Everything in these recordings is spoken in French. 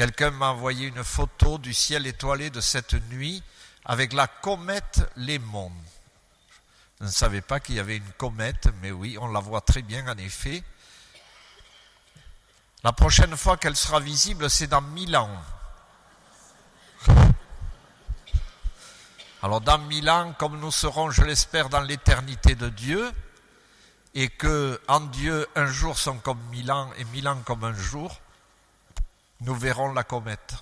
Quelqu'un m'a envoyé une photo du ciel étoilé de cette nuit avec la comète Lemon. Je ne savais pas qu'il y avait une comète, mais oui, on la voit très bien en effet. La prochaine fois qu'elle sera visible, c'est dans 1000 ans. Alors dans 1000 ans, comme nous serons, je l'espère, dans l'éternité de Dieu, et que en Dieu, un jour sont comme 1000 ans et 1000 ans comme un jour, nous verrons la comète.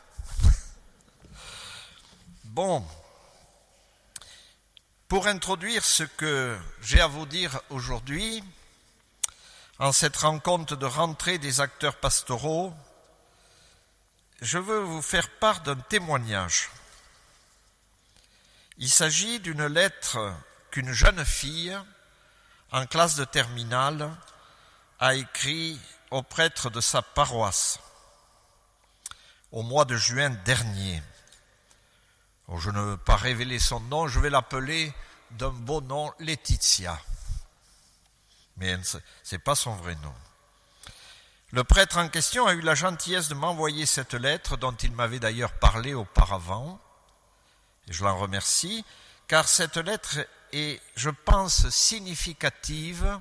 Bon, pour introduire ce que j'ai à vous dire aujourd'hui, en cette rencontre de rentrée des acteurs pastoraux, je veux vous faire part d'un témoignage. Il s'agit d'une lettre qu'une jeune fille, en classe de terminale, a écrite au prêtre de sa paroisse au mois de juin dernier. Je ne veux pas révéler son nom, je vais l'appeler d'un beau nom Laetitia. Mais ce n'est pas son vrai nom. Le prêtre en question a eu la gentillesse de m'envoyer cette lettre, dont il m'avait d'ailleurs parlé auparavant, et je l'en remercie, car cette lettre est, je pense, significative.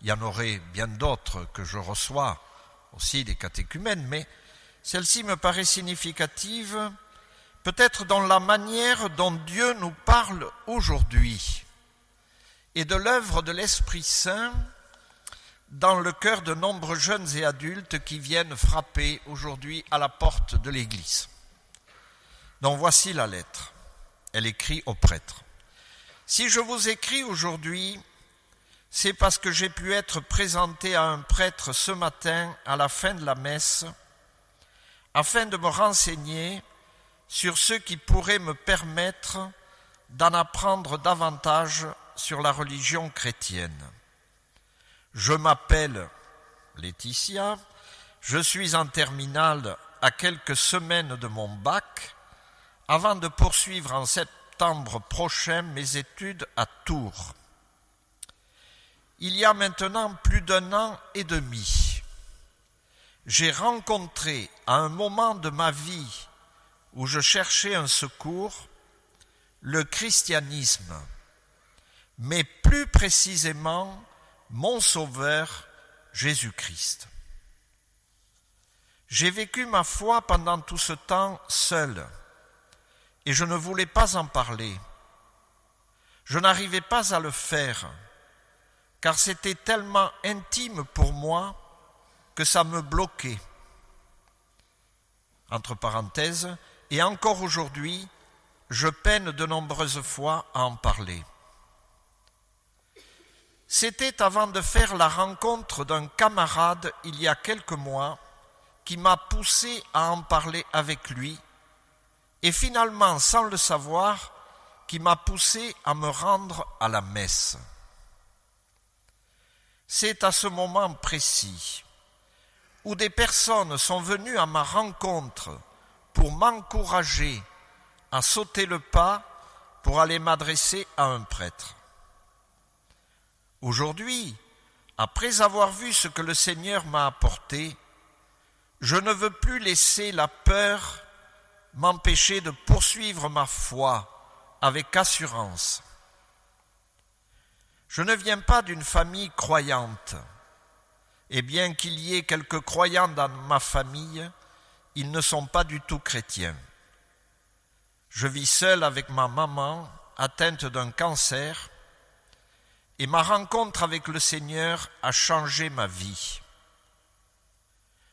Il y en aurait bien d'autres que je reçois, aussi des catéchumènes, mais celle-ci me paraît significative, peut-être dans la manière dont Dieu nous parle aujourd'hui, et de l'œuvre de l'Esprit Saint dans le cœur de nombreux jeunes et adultes qui viennent frapper aujourd'hui à la porte de l'Église. Donc voici la lettre. Elle écrit au prêtre. Si je vous écris aujourd'hui, c'est parce que j'ai pu être présenté à un prêtre ce matin à la fin de la messe, afin de me renseigner sur ce qui pourrait me permettre d'en apprendre davantage sur la religion chrétienne. Je m'appelle Laetitia, je suis en terminale à quelques semaines de mon bac, avant de poursuivre en septembre prochain mes études à Tours. Il y a maintenant plus d'1 an et demi, j'ai rencontré à un moment de ma vie où je cherchais un secours, le christianisme, mais plus précisément mon Sauveur Jésus-Christ. J'ai vécu ma foi pendant tout ce temps seul, et je ne voulais pas en parler. Je n'arrivais pas à le faire, car c'était tellement intime pour moi que ça me bloquait. Entre parenthèses, et encore aujourd'hui, je peine de nombreuses fois à en parler. C'était avant de faire la rencontre d'un camarade il y a quelques mois qui m'a poussé à en parler avec lui, et finalement, sans le savoir, qui m'a poussé à me rendre à la messe. C'est à ce moment précis où des personnes sont venues à ma rencontre pour m'encourager à sauter le pas pour aller m'adresser à un prêtre. Aujourd'hui, après avoir vu ce que le Seigneur m'a apporté, je ne veux plus laisser la peur m'empêcher de poursuivre ma foi avec assurance. Je ne viens pas d'une famille croyante, et bien qu'il y ait quelques croyants dans ma famille, ils ne sont pas du tout chrétiens. Je vis seul avec ma maman, atteinte d'un cancer, et ma rencontre avec le Seigneur a changé ma vie.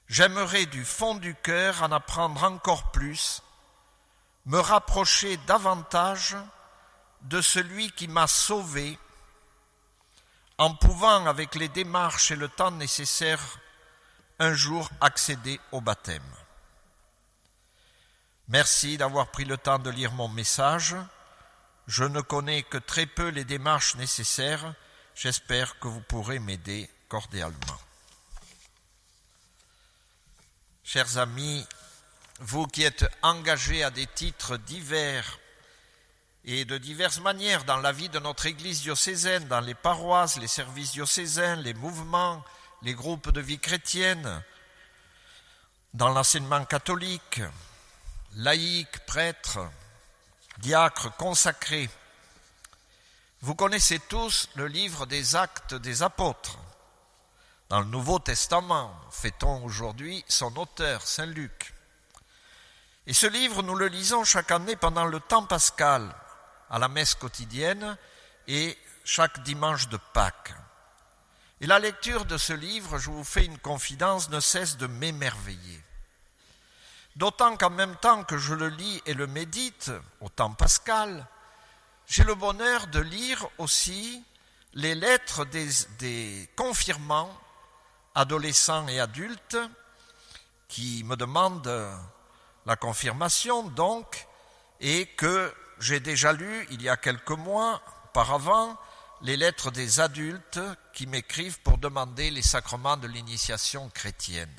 J'aimerais du fond du cœur en apprendre encore plus, me rapprocher davantage de celui qui m'a sauvé, en pouvant, avec les démarches et le temps nécessaires, un jour accéder au baptême. Merci d'avoir pris le temps de lire mon message. Je ne connais que très peu les démarches nécessaires. J'espère que vous pourrez m'aider cordialement. Chers amis, vous qui êtes engagés à des titres divers et de diverses manières dans la vie de notre Église diocésaine, dans les paroisses, les services diocésains, les mouvements, les groupes de vie chrétienne, dans l'enseignement catholique, laïc, prêtre, diacre, consacré. Vous connaissez tous le livre des Actes des Apôtres. Dans le Nouveau Testament, fêtons aujourd'hui son auteur, Saint Luc. Et ce livre, nous le lisons chaque année pendant le temps pascal, à la messe quotidienne et chaque dimanche de Pâques. Et la lecture de ce livre, je vous fais une confidence, ne cesse de m'émerveiller. D'autant qu'en même temps que je le lis et le médite au temps pascal, j'ai le bonheur de lire aussi les lettres des confirmants, adolescents et adultes, qui me demandent la confirmation donc, et que j'ai déjà lu il y a quelques mois auparavant, les lettres des adultes qui m'écrivent pour demander les sacrements de l'initiation chrétienne.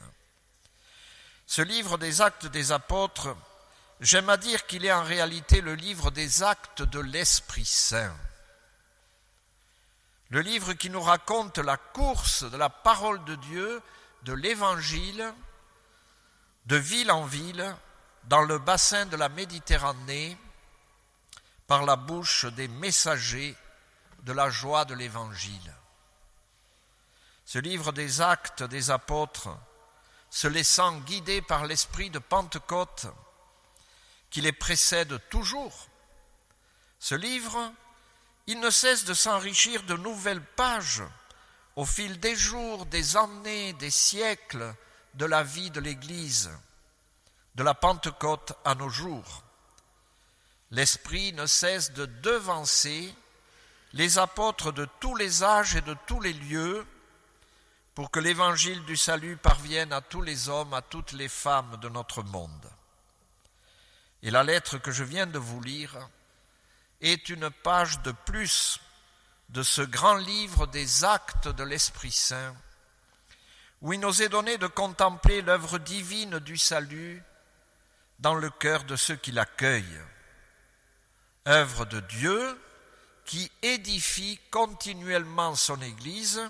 Ce livre des Actes des Apôtres, j'aime à dire qu'il est en réalité le livre des actes de l'Esprit Saint. Le livre qui nous raconte la course de la parole de Dieu, de l'Évangile, de ville en ville, dans le bassin de la Méditerranée, par la bouche des messagers de la joie de l'Évangile. Ce livre des Actes des Apôtres, se laissant guider par l'esprit de Pentecôte, qui les précède toujours, ce livre, il ne cesse de s'enrichir de nouvelles pages au fil des jours, des années, des siècles de la vie de l'Église, de la Pentecôte à nos jours. L'Esprit ne cesse de devancer les apôtres de tous les âges et de tous les lieux pour que l'évangile du salut parvienne à tous les hommes, à toutes les femmes de notre monde. Et la lettre que je viens de vous lire est une page de plus de ce grand livre des actes de l'Esprit Saint, où il nous est donné de contempler l'œuvre divine du salut dans le cœur de ceux qui l'accueillent. Œuvre de Dieu qui édifie continuellement son Église,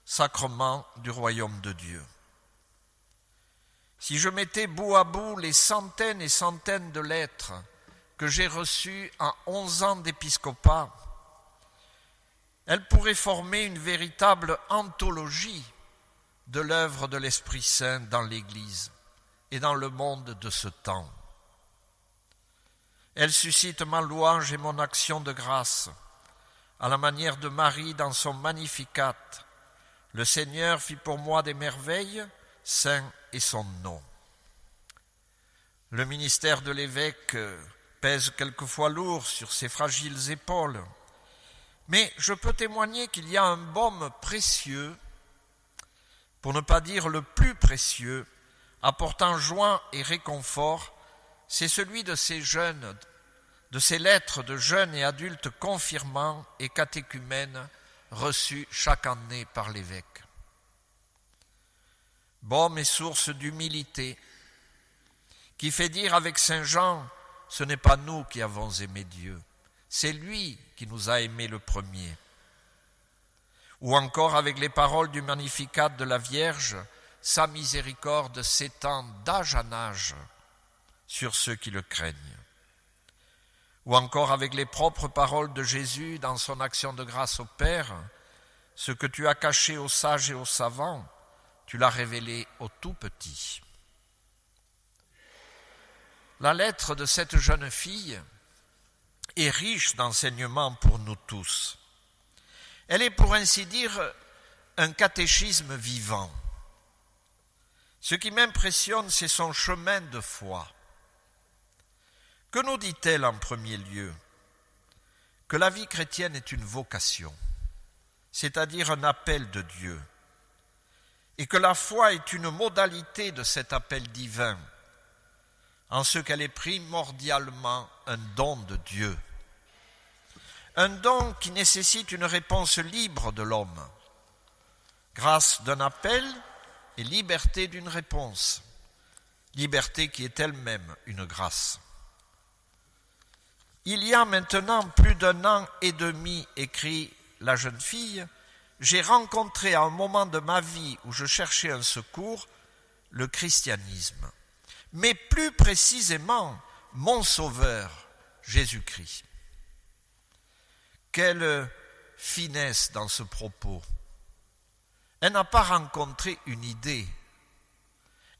sacrement du royaume de Dieu. Si je mettais bout à bout les centaines et centaines de lettres que j'ai reçues en 11 ans d'épiscopat, elles pourraient former une véritable anthologie de l'œuvre de l'Esprit Saint dans l'Église et dans le monde de ce temps. Elles suscitent ma louange et mon action de grâce, à la manière de Marie dans son Magnificat. Le Seigneur fit pour moi des merveilles, saint est son nom. Le ministère de l'évêque pèse quelquefois lourd sur ses fragiles épaules, mais je peux témoigner qu'il y a un baume précieux, pour ne pas dire le plus précieux, apportant joie et réconfort, c'est celui de ces jeunes, de ces lettres de jeunes et adultes confirmants et catéchumènes reçues chaque année par l'évêque. Baume et source d'humilité, qui fait dire avec saint Jean, ce n'est pas nous qui avons aimé Dieu, c'est lui qui nous a aimés le premier. Ou encore avec les paroles du Magnificat de la Vierge, sa miséricorde s'étend d'âge en âge sur ceux qui le craignent. Ou encore avec les propres paroles de Jésus dans son action de grâce au Père, ce que tu as caché aux sages et aux savants, tu l'as révélé aux tout petits. La lettre de cette jeune fille est riche d'enseignements pour nous tous. Elle est pour ainsi dire un catéchisme vivant. Ce qui m'impressionne, c'est son chemin de foi. Que nous dit-elle en premier lieu? Que la vie chrétienne est une vocation, c'est-à-dire un appel de Dieu, et que la foi est une modalité de cet appel divin, en ce qu'elle est primordialement un don de Dieu. Un don qui nécessite une réponse libre de l'homme, grâce d'un appel et liberté d'une réponse, liberté qui est elle-même une grâce. Il y a maintenant plus d'1 an et demi, écrit la jeune fille, j'ai rencontré à un moment de ma vie où je cherchais un secours le christianisme, mais plus précisément mon Sauveur, Jésus-Christ. Quelle finesse dans ce propos. Elle n'a pas rencontré une idée,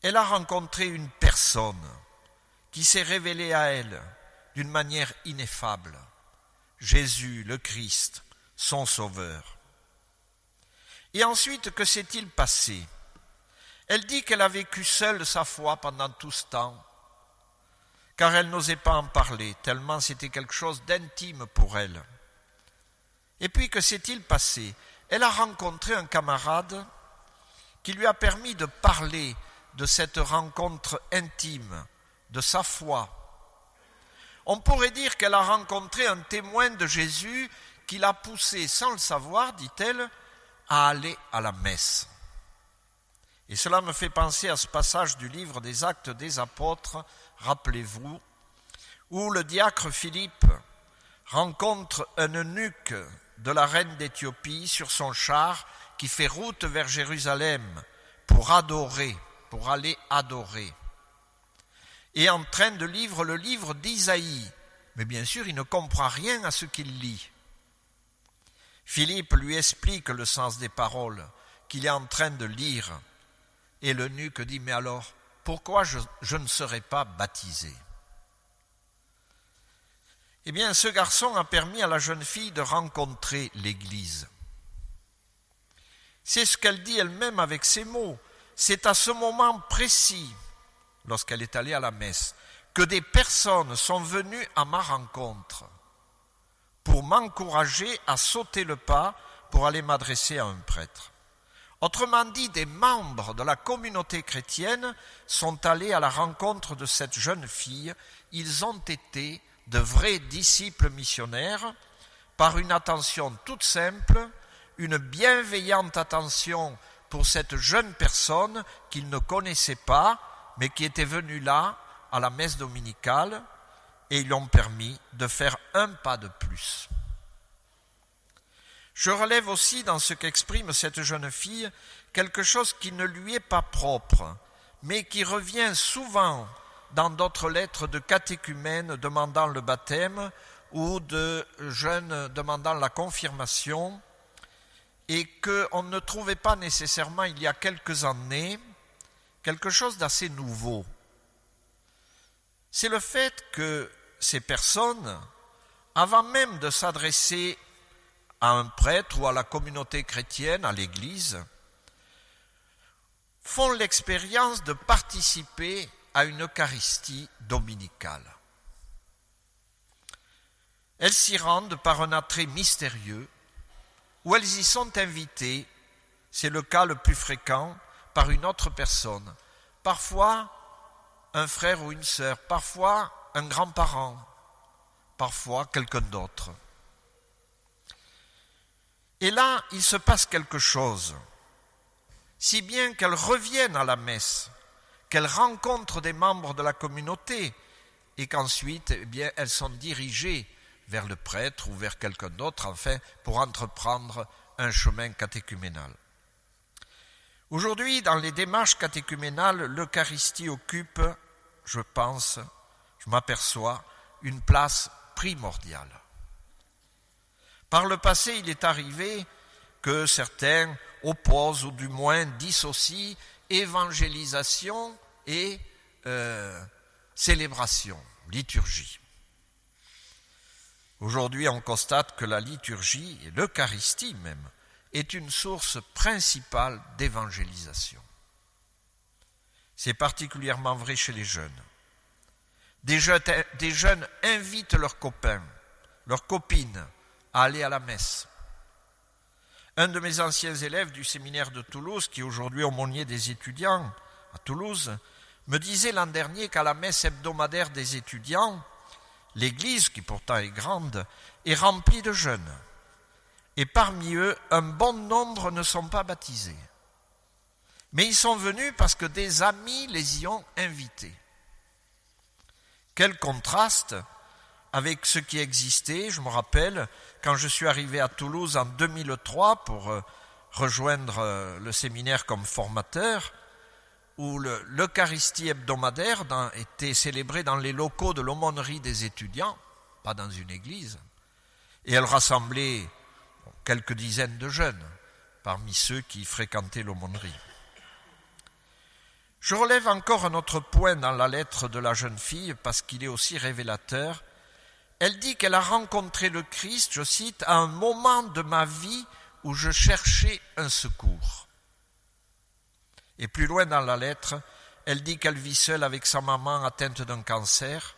elle a rencontré une personne qui s'est révélée à elle d'une manière ineffable, Jésus, le Christ, son Sauveur. Et ensuite, que s'est-il passé? Elle dit qu'elle a vécu seule sa foi pendant tout ce temps, car elle n'osait pas en parler, tellement c'était quelque chose d'intime pour elle. Et puis, que s'est-il passé? Elle a rencontré un camarade qui lui a permis de parler de cette rencontre intime, de sa foi. On pourrait dire qu'elle a rencontré un témoin de Jésus qui l'a poussée, sans le savoir, dit-elle, à aller à la messe. Et cela me fait penser à ce passage du livre des Actes des Apôtres, rappelez-vous, où le diacre Philippe rencontre un eunuque de la reine d'Éthiopie sur son char qui fait route vers Jérusalem pour aller adorer. Et en train de lire le livre d'Isaïe, mais bien sûr il ne comprend rien à ce qu'il lit. Philippe lui explique le sens des paroles qu'il est en train de lire. Et l'eunuque dit, mais alors, pourquoi je ne serai pas baptisé? Eh bien, ce garçon a permis à la jeune fille de rencontrer l'Église. C'est ce qu'elle dit elle-même avec ces mots. C'est à ce moment précis, lorsqu'elle est allée à la messe, que des personnes sont venues à ma rencontre pour m'encourager à sauter le pas pour aller m'adresser à un prêtre. Autrement dit, des membres de la communauté chrétienne sont allés à la rencontre de cette jeune fille. Ils ont été de vrais disciples missionnaires par une attention toute simple, une bienveillante attention pour cette jeune personne qu'ils ne connaissaient pas, mais qui était venue là, à la messe dominicale, et ils lui ont permis de faire un pas de plus. Je relève aussi dans ce qu'exprime cette jeune fille quelque chose qui ne lui est pas propre, mais qui revient souvent dans d'autres lettres de catéchumènes demandant le baptême ou de jeunes demandant la confirmation, et qu'on ne trouvait pas nécessairement il y a quelques années, quelque chose d'assez nouveau. C'est le fait que ces personnes, avant même de s'adresser à un prêtre ou à la communauté chrétienne, à l'Église, font l'expérience de participer à une Eucharistie dominicale. Elles s'y rendent par un attrait mystérieux, où elles y sont invitées, c'est le cas le plus fréquent, par une autre personne, parfois un frère ou une sœur, parfois un grand-parent, parfois quelqu'un d'autre. Et là, il se passe quelque chose, si bien qu'elles reviennent à la messe, qu'elles rencontrent des membres de la communauté et qu'ensuite, elles sont dirigées vers le prêtre ou vers quelqu'un d'autre, enfin, pour entreprendre un chemin catéchuménal. Aujourd'hui, dans les démarches catéchuménales, l'Eucharistie occupe, je m'aperçois, une place primordiale. Par le passé, il est arrivé que certains opposent ou du moins dissocient évangélisation et célébration, liturgie. Aujourd'hui, on constate que la liturgie, et l'Eucharistie même, est une source principale d'évangélisation. C'est particulièrement vrai chez les jeunes. Des jeunes invitent leurs copains, leurs copines à aller à la messe. Un de mes anciens élèves du séminaire de Toulouse, qui est aujourd'hui aumônier des étudiants à Toulouse, me disait l'an dernier qu'à la messe hebdomadaire des étudiants, l'église, qui pourtant est grande, est remplie de jeunes. Et parmi eux, un bon nombre ne sont pas baptisés. Mais ils sont venus parce que des amis les y ont invités. Quel contraste avec ce qui existait. Je me rappelle, quand je suis arrivé à Toulouse en 2003 pour rejoindre le séminaire comme formateur, où l'Eucharistie hebdomadaire était célébrée dans les locaux de l'aumônerie des étudiants, pas dans une église, et elle rassemblait quelques dizaines de jeunes parmi ceux qui fréquentaient l'aumônerie. Je relève encore un autre point dans la lettre de la jeune fille parce qu'il est aussi révélateur. Elle dit qu'elle a rencontré le Christ, je cite, à un moment de ma vie où je cherchais un secours. Et plus loin dans la lettre, elle dit qu'elle vit seule avec sa maman atteinte d'un cancer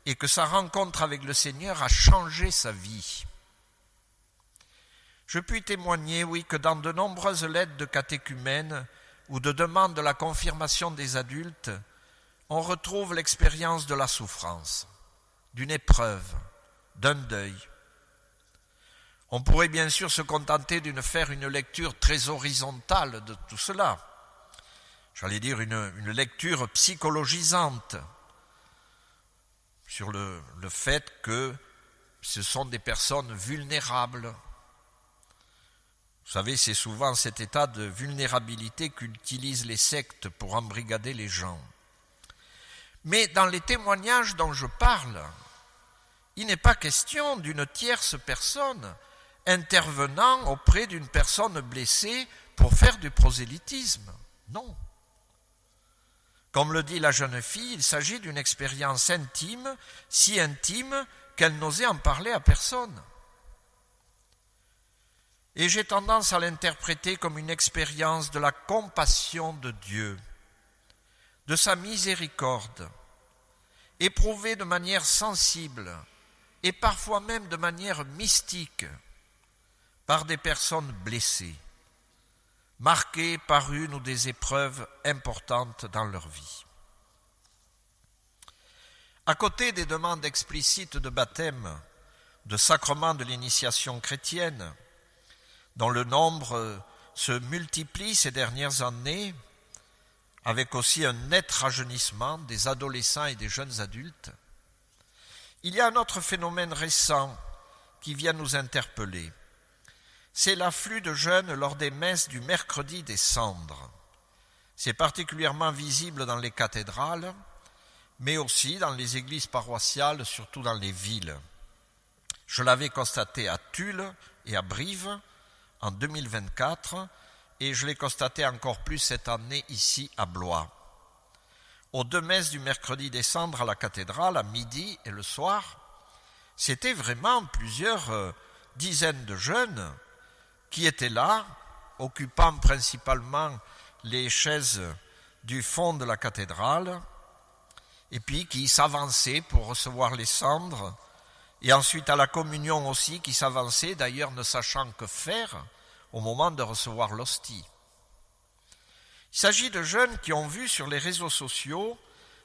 et que sa rencontre avec le Seigneur a changé sa vie. Je puis témoigner, oui, que dans de nombreuses lettres de catéchumènes ou de demandes de la confirmation des adultes, on retrouve l'expérience de la souffrance, d'une épreuve, d'un deuil. On pourrait bien sûr se contenter de faire une lecture très horizontale de tout cela. J'allais dire une lecture psychologisante sur le fait que ce sont des personnes vulnérables. Vous savez, c'est souvent cet état de vulnérabilité qu'utilisent les sectes pour embrigader les gens. Mais dans les témoignages dont je parle, il n'est pas question d'une tierce personne intervenant auprès d'une personne blessée pour faire du prosélytisme. Non. Comme le dit la jeune fille, il s'agit d'une expérience intime, si intime qu'elle n'osait en parler à personne. Et j'ai tendance à l'interpréter comme une expérience de la compassion de Dieu, de sa miséricorde, éprouvée de manière sensible et parfois même de manière mystique par des personnes blessées, marquées par une ou des épreuves importantes dans leur vie. À côté des demandes explicites de baptême, de sacrement de l'initiation chrétienne, dont le nombre se multiplie ces dernières années, avec aussi un net rajeunissement des adolescents et des jeunes adultes, il y a un autre phénomène récent qui vient nous interpeller. C'est l'afflux de jeunes lors des messes du mercredi des cendres. C'est particulièrement visible dans les cathédrales, mais aussi dans les églises paroissiales, surtout dans les villes. Je l'avais constaté à Tulle et à Brive en 2024, et je l'ai constaté encore plus cette année ici à Blois. Aux 2 messes du mercredi des cendres à la cathédrale, à midi et le soir, c'était vraiment plusieurs dizaines de jeunes qui étaient là, occupant principalement les chaises du fond de la cathédrale, et puis qui s'avançaient pour recevoir les cendres, et ensuite à la communion aussi, qui s'avançaient, d'ailleurs ne sachant que faire au moment de recevoir l'hostie. Il s'agit de jeunes qui ont vu sur les réseaux sociaux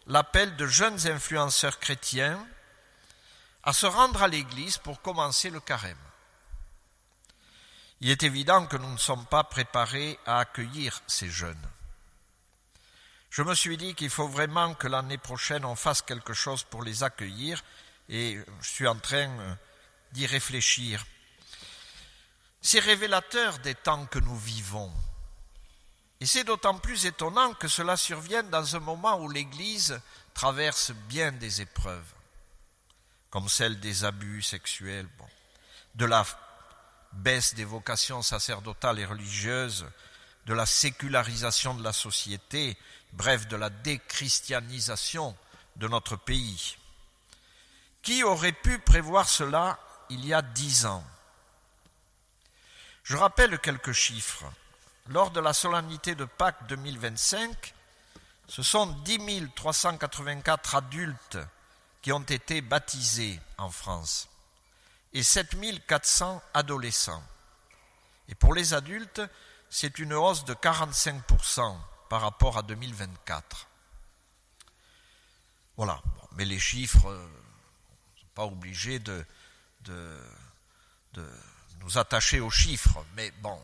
l'appel de jeunes influenceurs chrétiens à se rendre à l'église pour commencer le carême. Il est évident que nous ne sommes pas préparés à accueillir ces jeunes. Je me suis dit qu'il faut vraiment que l'année prochaine on fasse quelque chose pour les accueillir et je suis en train d'y réfléchir. C'est révélateur des temps que nous vivons. Et c'est d'autant plus étonnant que cela survienne dans un moment où l'Église traverse bien des épreuves, comme celle des abus sexuels, de la baisse des vocations sacerdotales et religieuses, de la sécularisation de la société, bref, de la déchristianisation de notre pays. Qui aurait pu prévoir cela il y a 10 ans ? Je rappelle quelques chiffres. Lors de la solennité de Pâques 2025, ce sont 10 384 adultes qui ont été baptisés en France et 7 400 adolescents. Et pour les adultes, c'est une hausse de 45% par rapport à 2024. Voilà, mais les chiffres, on n'est pas obligé de nous attacher aux chiffres, mais bon,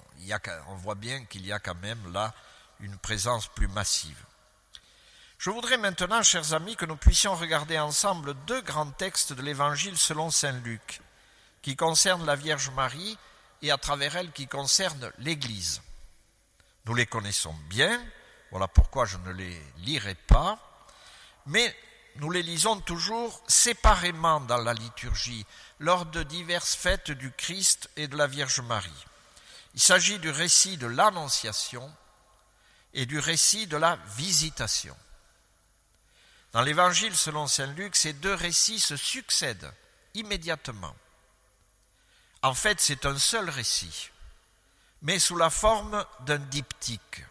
on voit bien qu'il y a quand même là une présence plus massive. Je voudrais maintenant, chers amis, que nous puissions regarder ensemble 2 grands textes de l'Évangile selon saint Luc, qui concernent la Vierge Marie et à travers elle qui concernent l'Église. Nous les connaissons bien, voilà pourquoi je ne les lirai pas, mais nous les lisons toujours séparément dans la liturgie, lors de diverses fêtes du Christ et de la Vierge Marie. Il s'agit du récit de l'Annonciation et du récit de la Visitation. Dans l'Évangile selon saint Luc, ces deux récits se succèdent immédiatement. En fait, c'est un seul récit, mais sous la forme d'un diptyque.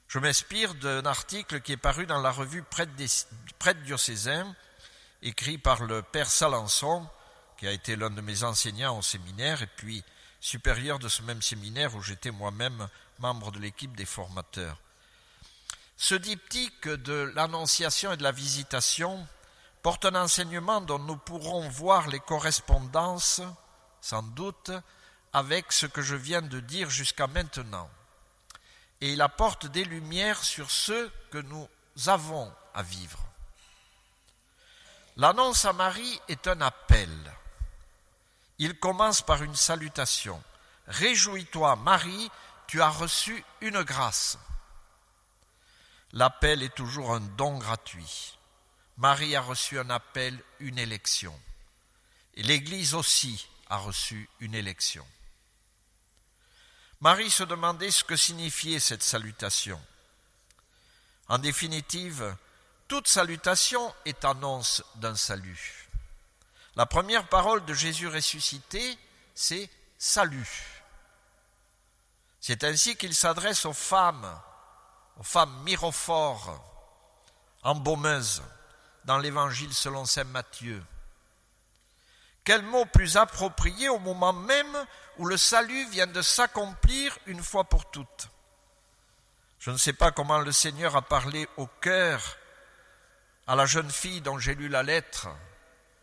Je m'inspire d'un article qui est paru dans la revue Prêtre diocésain, écrit par le père Salançon, qui a été l'un de mes enseignants au séminaire, et puis supérieur de ce même séminaire où j'étais moi-même membre de l'équipe des formateurs. Ce diptyque de l'Annonciation et de la Visitation porte un enseignement dont nous pourrons voir les correspondances, sans doute, avec ce que je viens de dire jusqu'à maintenant. Et il apporte des lumières sur ce que nous avons à vivre. L'annonce à Marie est un appel. Il commence par une salutation. « Réjouis-toi, Marie, tu as reçu une grâce. » L'appel est toujours un don gratuit. Marie a reçu un appel, une élection. Et l'Église aussi a reçu une élection. Marie se demandait ce que signifiait cette salutation. En définitive, toute salutation est annonce d'un salut. La première parole de Jésus ressuscité, c'est « salut ». C'est ainsi qu'il s'adresse aux femmes myrophores, embaumeuses, dans l'Évangile selon saint Matthieu. Quel mot plus approprié au moment même où le salut vient de s'accomplir une fois pour toutes. Je ne sais pas comment le Seigneur a parlé au cœur à la jeune fille dont j'ai lu la lettre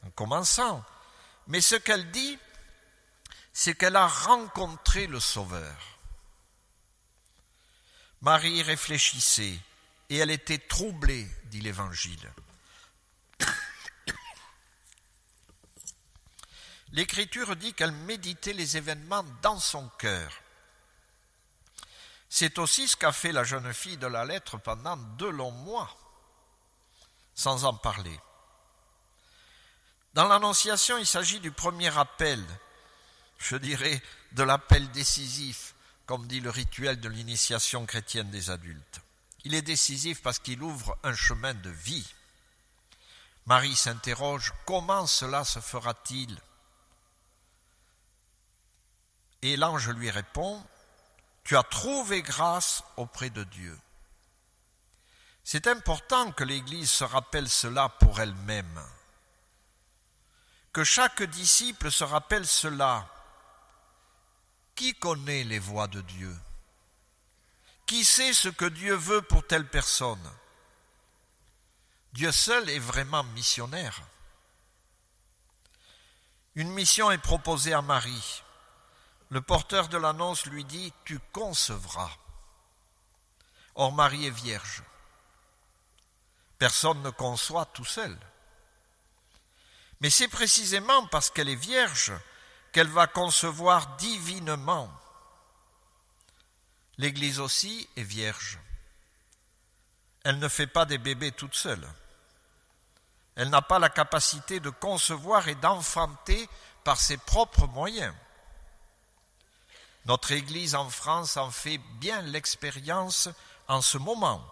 en commençant, mais ce qu'elle dit, c'est qu'elle a rencontré le Sauveur. Marie réfléchissait et elle était troublée, dit l'Évangile. L'Écriture dit qu'elle méditait les événements dans son cœur. C'est aussi ce qu'a fait la jeune fille de la lettre pendant 2 longs mois, sans en parler. Dans l'Annonciation, il s'agit du premier appel, je dirais de l'appel décisif, comme dit le rituel de l'initiation chrétienne des adultes. Il est décisif parce qu'il ouvre un chemin de vie. Marie s'interroge, comment cela se fera-t-il ? Et l'ange lui répond, tu as trouvé grâce auprès de Dieu. C'est important que l'Église se rappelle cela pour elle-même. Que chaque disciple se rappelle cela. Qui connaît les voies de Dieu ? Qui sait ce que Dieu veut pour telle personne ? Dieu seul est vraiment missionnaire. Une mission est proposée à Marie. Le porteur de l'annonce lui dit « Tu concevras ». Or Marie est vierge. Personne ne conçoit tout seul. Mais c'est précisément parce qu'elle est vierge qu'elle va concevoir divinement. L'Église aussi est vierge. Elle ne fait pas des bébés toute seule. Elle n'a pas la capacité de concevoir et d'enfanter par ses propres moyens. Notre Église en France en fait bien l'expérience en ce moment.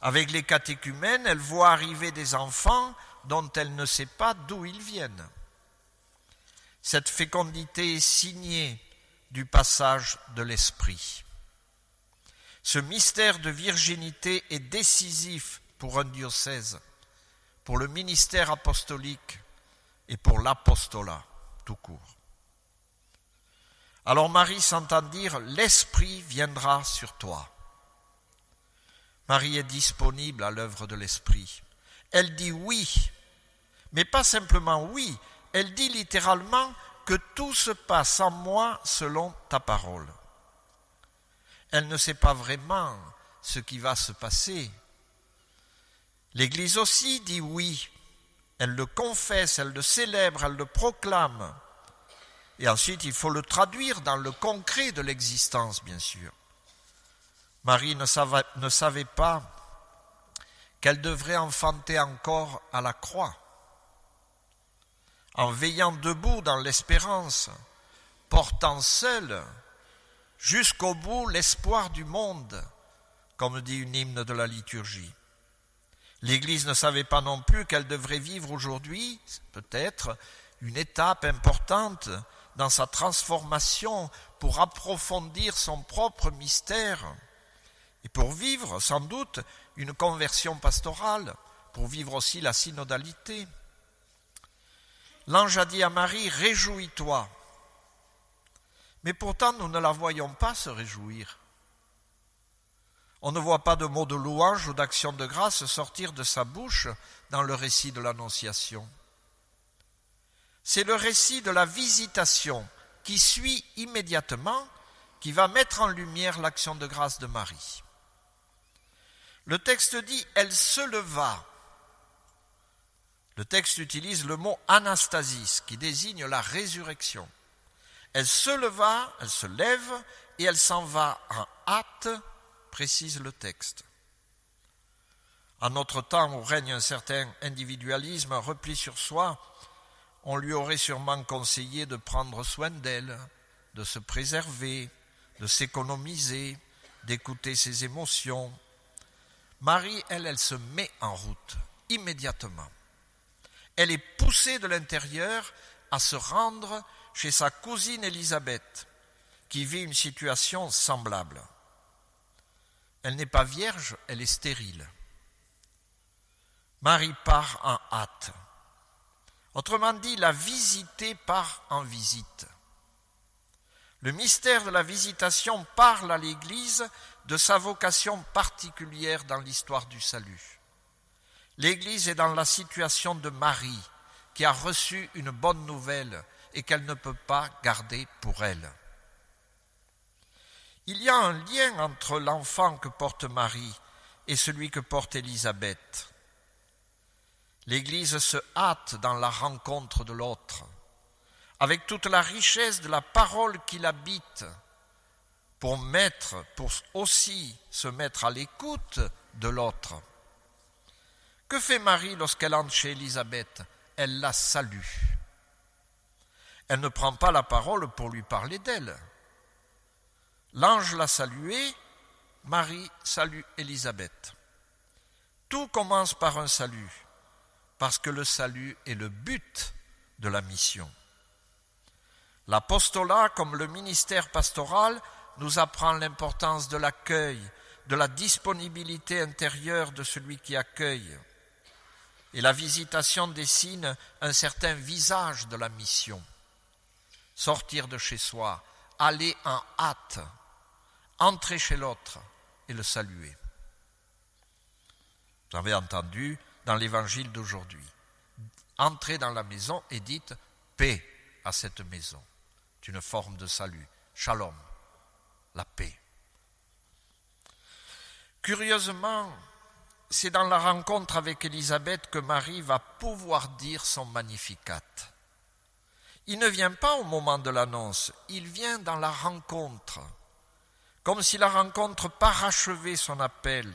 Avec les catéchumènes, elle voit arriver des enfants dont elle ne sait pas d'où ils viennent. Cette fécondité est signée du passage de l'Esprit. Ce mystère de virginité est décisif pour un diocèse, pour le ministère apostolique et pour l'apostolat tout court. Alors Marie s'entend dire « L'Esprit viendra sur toi ». Marie est disponible à l'œuvre de l'Esprit. Elle dit oui, mais pas simplement oui, elle dit littéralement que tout se passe en moi selon ta parole. Elle ne sait pas vraiment ce qui va se passer. L'Église aussi dit oui, elle le confesse, elle le célèbre, elle le proclame. Et ensuite, il faut le traduire dans le concret de l'existence, bien sûr. Marie ne savait pas qu'elle devrait enfanter encore à la croix. En veillant debout dans l'espérance, portant seule jusqu'au bout l'espoir du monde, comme dit une hymne de la liturgie. L'Église ne savait pas non plus qu'elle devrait vivre aujourd'hui, peut-être, une étape importante dans sa transformation pour approfondir son propre mystère et pour vivre, sans doute, une conversion pastorale, pour vivre aussi la synodalité. L'ange a dit à Marie, « Réjouis-toi ». Mais pourtant, nous ne la voyons pas se réjouir. On ne voit pas de mots de louange ou d'action de grâce sortir de sa bouche dans le récit de l'Annonciation. C'est le récit de la visitation qui suit immédiatement, qui va mettre en lumière l'action de grâce de Marie. Le texte dit « elle se leva ». Le texte utilise le mot « anastasis » qui désigne la résurrection. Elle se leva, elle se lève et elle s'en va en hâte, précise le texte. En notre temps où règne un certain individualisme, un repli sur soi, on lui aurait sûrement conseillé de prendre soin d'elle, de se préserver, de s'économiser, d'écouter ses émotions. Marie, elle se met en route, immédiatement. Elle est poussée de l'intérieur à se rendre chez sa cousine Élisabeth, qui vit une situation semblable. Elle n'est pas vierge, elle est stérile. Marie part en hâte. Autrement dit, la visitée part en visite. Le mystère de la visitation parle à l'Église de sa vocation particulière dans l'histoire du salut. L'Église est dans la situation de Marie, qui a reçu une bonne nouvelle et qu'elle ne peut pas garder pour elle. Il y a un lien entre l'enfant que porte Marie et celui que porte Élisabeth. L'Église se hâte dans la rencontre de l'autre, avec toute la richesse de la parole qui l'habite, pour aussi se mettre à l'écoute de l'autre. Que fait Marie lorsqu'elle entre chez Élisabeth ? Elle la salue. Elle ne prend pas la parole pour lui parler d'elle. L'ange l'a saluée, Marie salue Élisabeth. Tout commence par un salut, parce que le salut est le but de la mission. L'apostolat, comme le ministère pastoral, nous apprend l'importance de l'accueil, de la disponibilité intérieure de celui qui accueille. Et la visitation dessine un certain visage de la mission. Sortir de chez soi, aller en hâte, entrer chez l'autre et le saluer. Vous avez entendu dans l'évangile d'aujourd'hui. Entrez dans la maison et dites paix à cette maison. C'est une forme de salut. Shalom, la paix. Curieusement, c'est dans la rencontre avec Élisabeth que Marie va pouvoir dire son Magnificat. Il ne vient pas au moment de l'annonce, il vient dans la rencontre, comme si la rencontre parachevait son appel.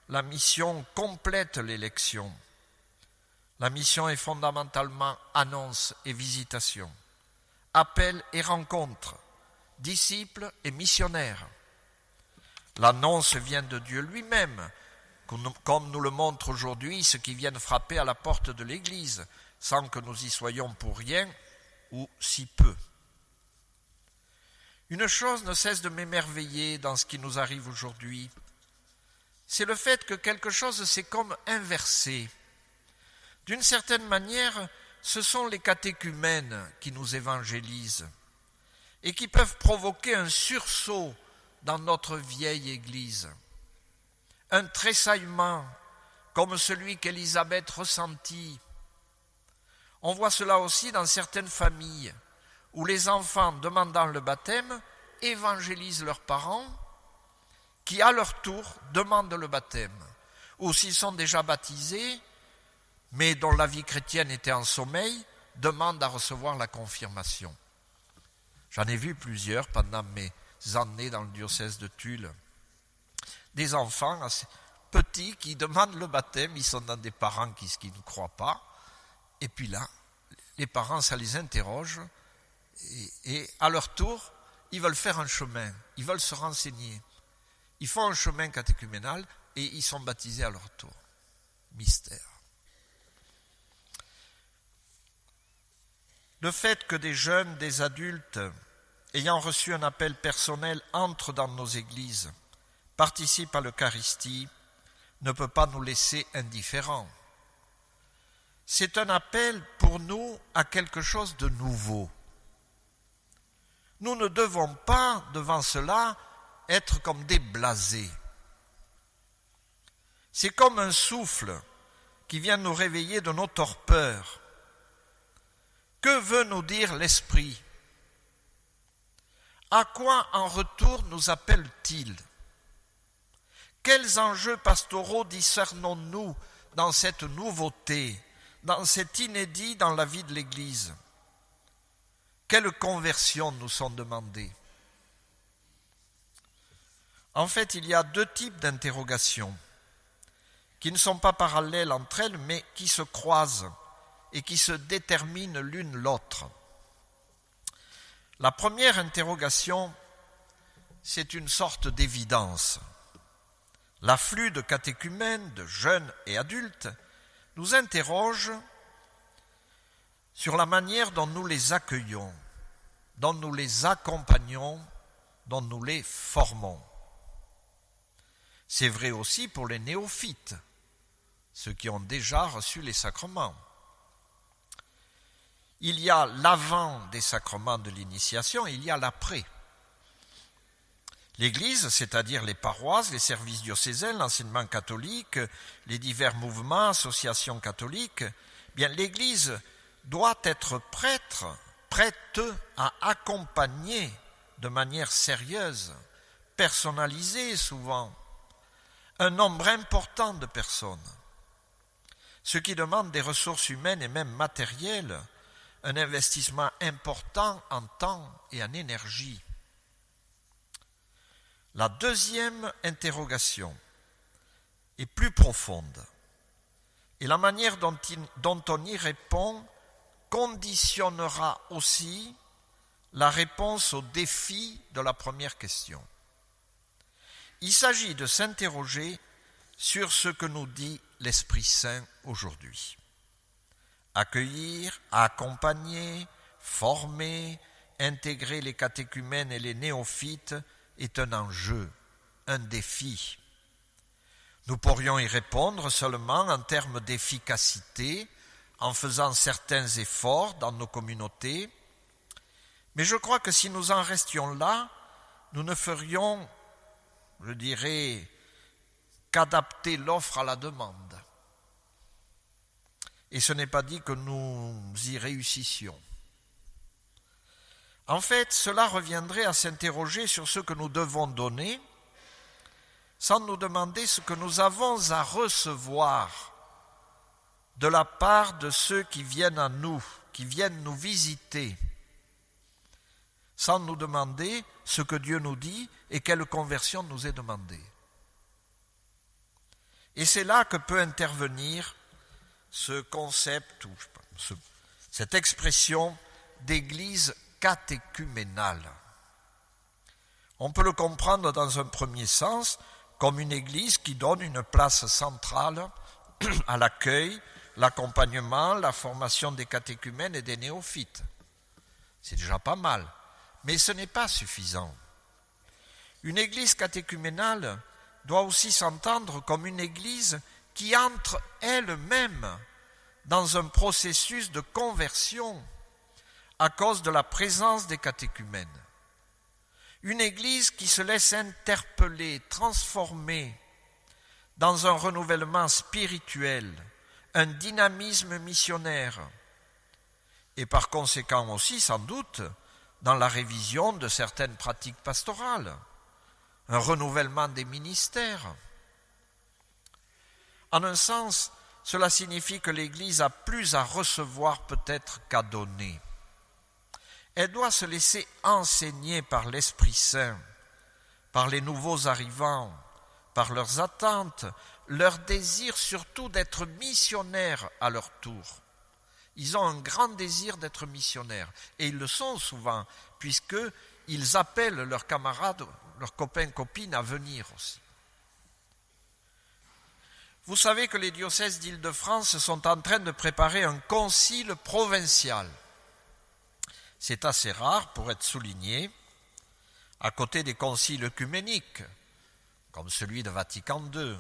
La mission complète l'élection. La mission est fondamentalement annonce et visitation, appel et rencontre, disciple et missionnaire. L'annonce vient de Dieu lui-même, comme nous le montre aujourd'hui ceux qui viennent frapper à la porte de l'Église, sans que nous y soyons pour rien ou si peu. Une chose ne cesse de m'émerveiller dans ce qui nous arrive aujourd'hui, c'est le fait que quelque chose s'est comme inversé. D'une certaine manière, ce sont les catéchumènes qui nous évangélisent et qui peuvent provoquer un sursaut dans notre vieille Église. Un tressaillement comme celui qu'Élisabeth ressentit. On voit cela aussi dans certaines familles où les enfants demandant le baptême évangélisent leurs parents qui à leur tour demandent le baptême, ou s'ils sont déjà baptisés mais dont la vie chrétienne était en sommeil, demandent à recevoir la confirmation. J'en ai vu plusieurs pendant mes années dans le diocèse de Tulle. des enfants assez petits qui demandent le baptême, ils sont dans des parents qui ne croient pas, et puis là, les parents, ça les interroge, et à leur tour, ils veulent faire un chemin, ils veulent se renseigner. Ils font un chemin catéchuménal et ils sont baptisés à leur tour. Mystère. Le fait que des jeunes, des adultes, ayant reçu un appel personnel, entrent dans nos églises, participent à l'Eucharistie, ne peut pas nous laisser indifférents. C'est un appel pour nous à quelque chose de nouveau. Nous ne devons pas, devant cela, être comme des blasés. C'est comme un souffle qui vient nous réveiller de nos torpeurs. Que veut nous dire l'Esprit? À quoi en retour nous appelle-t-il? Quels enjeux pastoraux discernons-nous dans cette nouveauté, dans cet inédit dans la vie de l'Église? Quelles conversions nous sont demandées? En fait, il y a deux types d'interrogations qui ne sont pas parallèles entre elles, mais qui se croisent et qui se déterminent l'une l'autre. La première interrogation, c'est une sorte d'évidence. L'afflux de catéchumènes, de jeunes et adultes, nous interroge sur la manière dont nous les accueillons, dont nous les accompagnons, dont nous les formons. C'est vrai aussi pour les néophytes, ceux qui ont déjà reçu les sacrements. Il y a l'avant des sacrements de l'initiation et il y a l'après. L'Église, c'est-à-dire les paroisses, les services diocésains, l'enseignement catholique, les divers mouvements, associations catholiques, bien l'Église doit être prête à accompagner de manière sérieuse, personnalisée souvent, un nombre important de personnes, ce qui demande des ressources humaines et même matérielles, un investissement important en temps et en énergie. La deuxième interrogation est plus profonde et la manière dont on y répond conditionnera aussi la réponse au défi de la première question. Il s'agit de s'interroger sur ce que nous dit l'Esprit Saint aujourd'hui. Accueillir, accompagner, former, intégrer les catéchumènes et les néophytes est un enjeu, un défi. Nous pourrions y répondre seulement en termes d'efficacité, en faisant certains efforts dans nos communautés, mais je crois que si nous en restions là, nous ne ferions, je dirais, qu'adapter l'offre à la demande. Et ce n'est pas dit que nous y réussissions. En fait, cela reviendrait à s'interroger sur ce que nous devons donner, sans nous demander ce que nous avons à recevoir de la part de ceux qui viennent à nous, qui viennent nous visiter, sans nous demander ce que Dieu nous dit et quelle conversion nous est demandée. Et c'est là que peut intervenir ce concept, ou cette expression d'église catéchuménale. On peut le comprendre dans un premier sens comme une église qui donne une place centrale à l'accueil, l'accompagnement, la formation des catéchumènes et des néophytes. C'est déjà pas mal, mais ce n'est pas suffisant. Une église catéchuménale doit aussi s'entendre comme une église qui entre elle-même dans un processus de conversion à cause de la présence des catéchumènes. Une église qui se laisse interpeller, transformer dans un renouvellement spirituel, un dynamisme missionnaire, et par conséquent aussi, sans doute, dans la révision de certaines pratiques pastorales, un renouvellement des ministères. En un sens, cela signifie que l'Église a plus à recevoir peut-être qu'à donner. Elle doit se laisser enseigner par l'Esprit Saint, par les nouveaux arrivants, par leurs attentes, leur désir surtout d'être missionnaires à leur tour. Ils ont un grand désir d'être missionnaires, et ils le sont souvent, puisqu'ils appellent leurs camarades, leurs copains, copines à venir aussi. Vous savez que les diocèses d'Île-de-France sont en train de préparer un concile provincial. C'est assez rare pour être souligné, à côté des conciles œcuméniques, comme celui de Vatican II.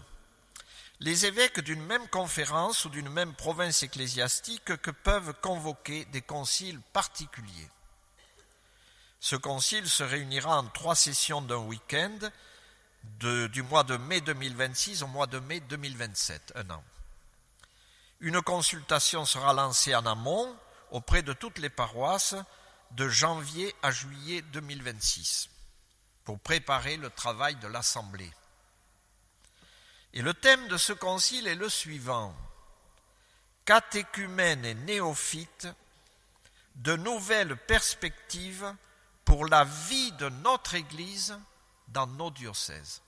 Les évêques d'une même conférence ou d'une même province ecclésiastique que peuvent convoquer des conciles particuliers. Ce concile se réunira en 3 sessions d'un week-end, du mois de mai 2026 au mois de mai 2027, un an. Une consultation sera lancée en amont auprès de toutes les paroisses de janvier à juillet 2026 pour préparer le travail de l'Assemblée. Et le thème de ce concile est le suivant: catéchumènes et néophytes, de nouvelles perspectives pour la vie de notre Église dans nos diocèses,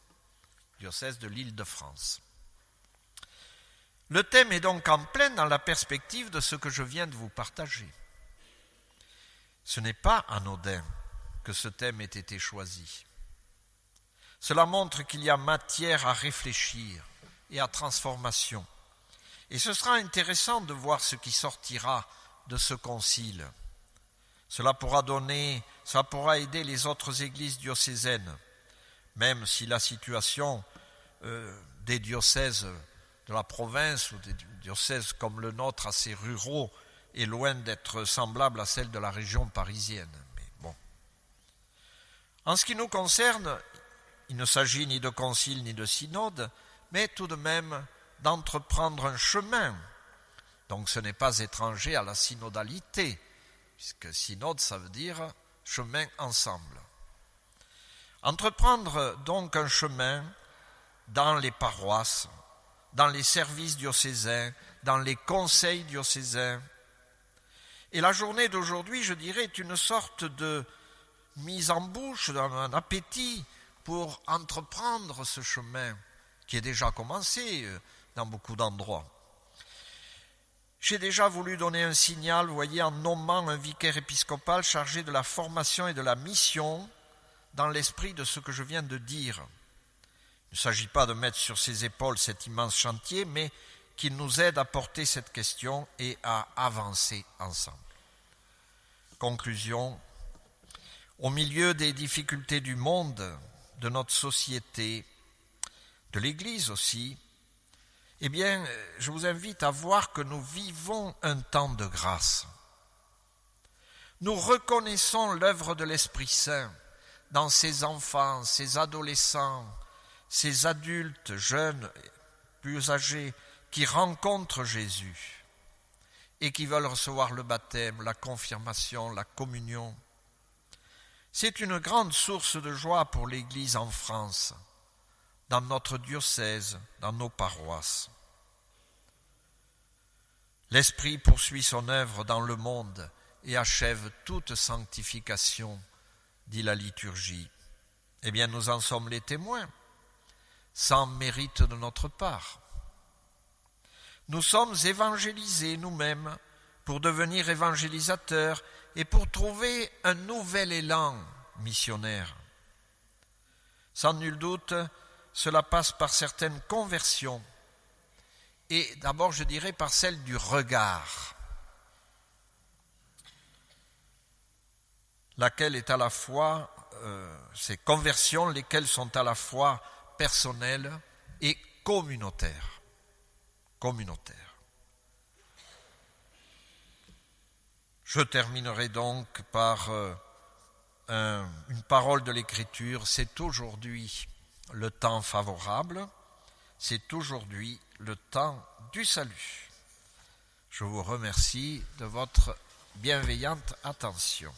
diocèse de l'Île-de-France. Le thème est donc en plein dans la perspective de ce que je viens de vous partager. Ce n'est pas anodin que ce thème ait été choisi. Cela montre qu'il y a matière à réfléchir et à transformation. Et ce sera intéressant de voir ce qui sortira de ce concile. Cela pourra aider les autres églises diocésaines, même si la situation des diocèses de la province ou des diocèses comme le nôtre, assez ruraux, est loin d'être semblable à celle de la région parisienne. Mais bon. En ce qui nous concerne, il ne s'agit ni de concile ni de synode, mais tout de même d'entreprendre un chemin. Donc ce n'est pas étranger à la synodalité, puisque synode, ça veut dire chemin ensemble. Entreprendre donc un chemin dans les paroisses, dans les services diocésains, dans les conseils diocésains. Et la journée d'aujourd'hui, je dirais, est une sorte de mise en bouche, un appétit pour entreprendre ce chemin qui est déjà commencé dans beaucoup d'endroits. J'ai déjà voulu donner un signal, vous voyez, en nommant un vicaire épiscopal chargé de la formation et de la mission dans l'esprit de ce que je viens de dire. Il ne s'agit pas de mettre sur ses épaules cet immense chantier, mais qu'il nous aide à porter cette question et à avancer ensemble. Conclusion, au milieu des difficultés du monde, de notre société, de l'Église aussi, eh bien, je vous invite à voir que nous vivons un temps de grâce. Nous reconnaissons l'œuvre de l'Esprit Saint dans ces enfants, ces adolescents, ces adultes, jeunes, plus âgés, qui rencontrent Jésus et qui veulent recevoir le baptême, la confirmation, la communion. C'est une grande source de joie pour l'Église en France, dans notre diocèse, dans nos paroisses. L'Esprit poursuit son œuvre dans le monde et achève toute sanctification, dit la liturgie. Eh bien, nous en sommes les témoins, sans mérite de notre part. Nous sommes évangélisés nous-mêmes pour devenir évangélisateurs et pour trouver un nouvel élan missionnaire. Sans nul doute, cela passe par certaines conversions et d'abord, je dirais, par celle du regard, laquelle est à la fois, ces conversions, lesquelles sont à la fois personnelles et communautaires. Je terminerai donc par une parole de l'Écriture. C'est aujourd'hui le temps favorable, c'est aujourd'hui le temps du salut. Je vous remercie de votre bienveillante attention.